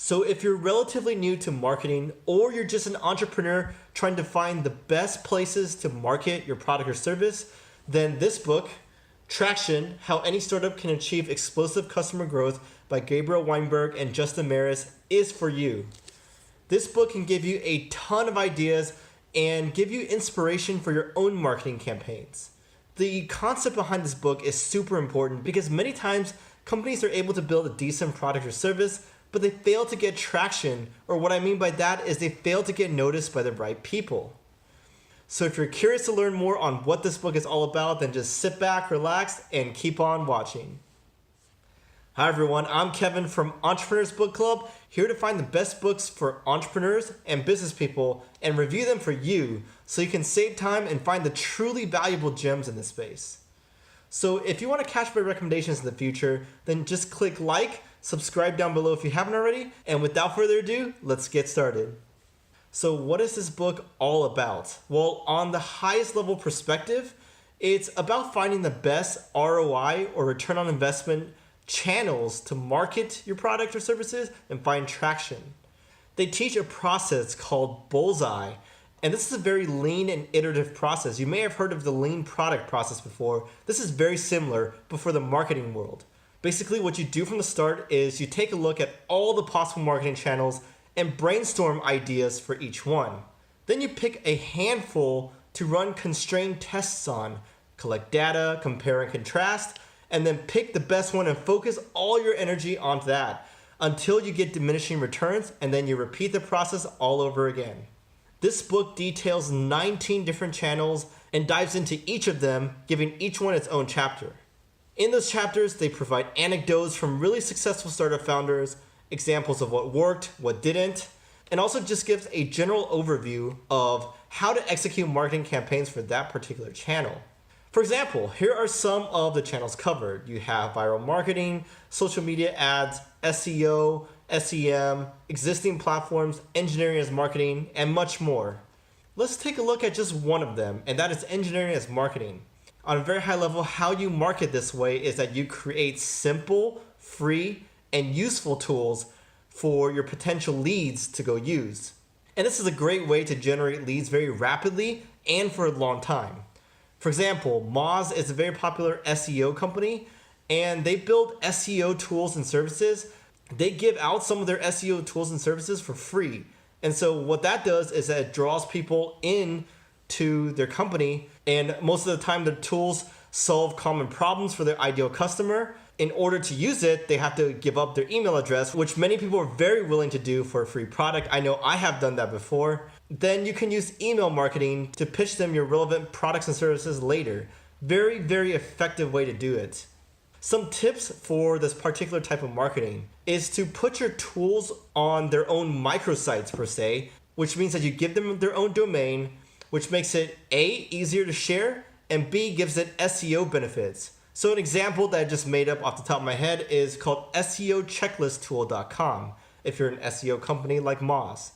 So if you're relatively new to marketing or you're just an entrepreneur trying to find the best places to market your product or service, then this book, Traction: How Any Startup Can Achieve Explosive Customer Growth by Gabriel Weinberg and Justin Maris is for you. This book can give you a ton of ideas and give you inspiration for your own marketing campaigns. The concept behind this book is super important because many times companies are able to build a decent product or service, but they fail to get traction, or what I mean by that is they fail to get noticed by the right people. So if you're curious to learn more on what this book is all about, then just sit back, relax, and keep on watching. Hi everyone, I'm Kevin from Entrepreneurs Book Club, here to find the best books for entrepreneurs and business people and review them for you so you can save time and find the truly valuable gems in this space. So if you want to catch my recommendations in the future, then just click like, subscribe down below if you haven't already, and without further ado, let's get started. So what is this book all about? Well, on the highest level perspective, it's about finding the best ROI or return on investment channels to market your product or services and find traction. They teach a process called Bullseye, and this is a very lean and iterative process. You may have heard of the lean product process before. This is very similar, but for the marketing world. Basically, what you do from the start is you take a look at all the possible marketing channels and brainstorm ideas for each one. Then you pick a handful to run constrained tests on, collect data, compare and contrast, and then pick the best one and focus all your energy onto that until you get diminishing returns, and then you repeat the process all over again. This book details 19 different channels and dives into each of them, giving each one its own chapter. In those chapters, they provide anecdotes from really successful startup founders, examples of what worked, what didn't, and also just gives a general overview of how to execute marketing campaigns for that particular channel. For example, here are some of the channels covered. You have viral marketing, social media ads, SEO, SEM, existing platforms, engineering as marketing, and much more. Let's take a look at just one of them, and that is engineering as marketing. On a very high level, how you market this way is that you create simple, free, and useful tools for your potential leads to go use. And this is a great way to generate leads very rapidly and for a long time. For example, Moz is a very popular SEO company, and they build SEO tools and services. They give out some of their SEO tools and services for free. And so what that does is that it draws people in to their company, and most of the time the tools solve common problems for their ideal customer. In order to use it, they have to give up their email address, which many people are very willing to do for a free product. I know I have done that before. Then you can use email marketing to pitch them your relevant products and services later. Very, very effective way to do it. Some tips for this particular type of marketing is to put your tools on their own microsites per se, which means that you give them their own domain, which makes it A, easier to share, and B, gives it SEO benefits. So an example that I just made up off the top of my head is called SEOchecklisttool.com if you're an SEO company like Moz.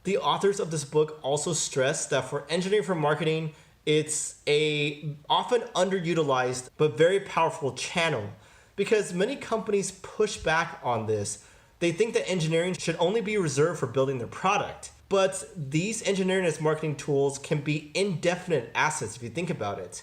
The authors of this book also stress that for engineering for marketing, it's a often underutilized but very powerful channel because many companies push back on this. They think that engineering should only be reserved for building their product. But these engineering as marketing tools can be indefinite assets if you think about it.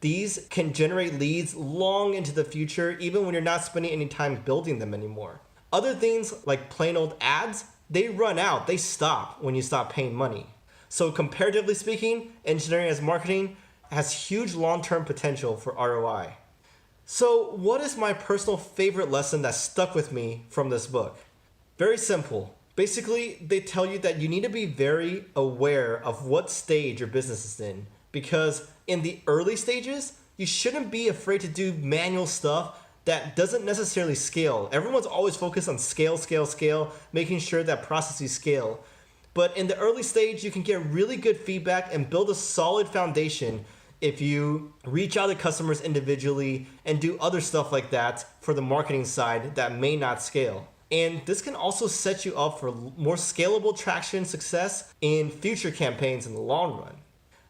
These can generate leads long into the future, even when you're not spending any time building them anymore. Other things like plain old ads, they run out, they stop when you stop paying money. So comparatively speaking, engineering as marketing has huge long-term potential for ROI. So what is my personal favorite lesson that stuck with me from this book? Very simple. Basically, they tell you that you need to be very aware of what stage your business is in, because in the early stages, you shouldn't be afraid to do manual stuff that doesn't necessarily scale. Everyone's always focused on scale, making sure that processes scale. But in the early stage, you can get really good feedback and build a solid foundation if you reach out to customers individually and do other stuff like that for the marketing side that may not scale. And this can also set you up for more scalable traction success in future campaigns in the long run.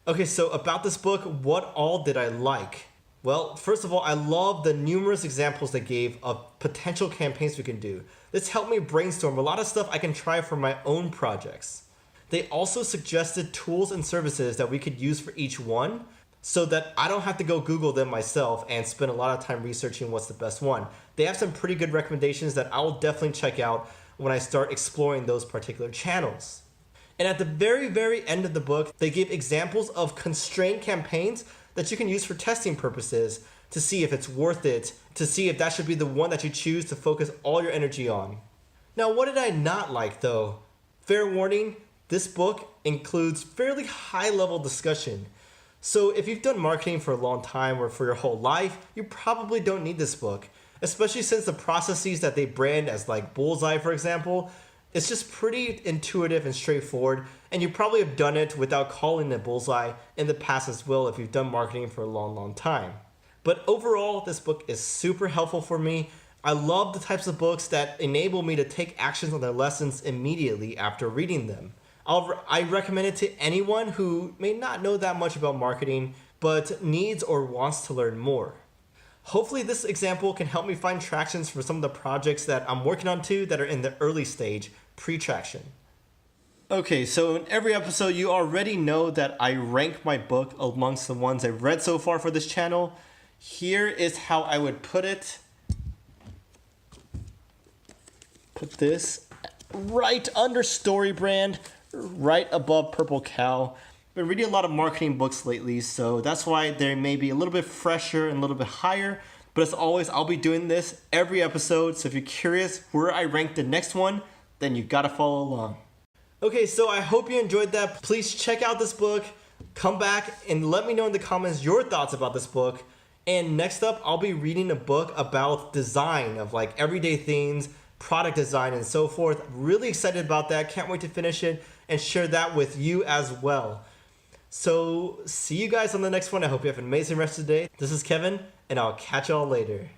Okay, so about this book, what all did I like? Well, first of all, I love the numerous examples they gave of potential campaigns we can do. This helped me brainstorm a lot of stuff I can try for my own projects. They also suggested tools and services that we could use for each one so that I don't have to go Google them myself and spend a lot of time researching what's the best one. They have some pretty good recommendations that I'll definitely check out when I start exploring those particular channels. And at the very, very end of the book, they give examples of constrained campaigns that you can use for testing purposes to see if it's worth it, to see if that should be the one that you choose to focus all your energy on. Now, what did I not like though? Fair warning, this book includes fairly high-level discussion. So if you've done marketing for a long time or for your whole life, you probably don't need this book, especially since the processes that they brand as like Bullseye, for example, it's just pretty intuitive and straightforward, and you probably have done it without calling it Bullseye in the past as well if you've done marketing for a long, long time. But overall, this book is super helpful for me. I love the types of books that enable me to take actions on their lessons immediately after reading them. I recommend it to anyone who may not know that much about marketing, but needs or wants to learn more. Hopefully this example can help me find tractions for some of the projects that I'm working on too that are in the early stage, pre-traction. Okay, so in every episode you already know that I rank my book amongst the ones I've read so far for this channel. Here is how I would put it. Put this right under Story Brand, right above Purple Cow. I've been reading a lot of marketing books lately, so that's why they may be a little bit fresher and a little bit higher. But as always, I'll be doing this every episode, so if you're curious where I rank the next one, then you gotta follow along. Okay, so I hope you enjoyed that. Please check out this book, come back and let me know in the comments your thoughts about this book. And next up, I'll be reading a book about design of like everyday things, product design and so forth. Really excited about that. Can't wait to finish it and share that with you as well. So see you guys on the next one. I hope you have an amazing rest of the day. This is Kevin, and I'll catch y'all later.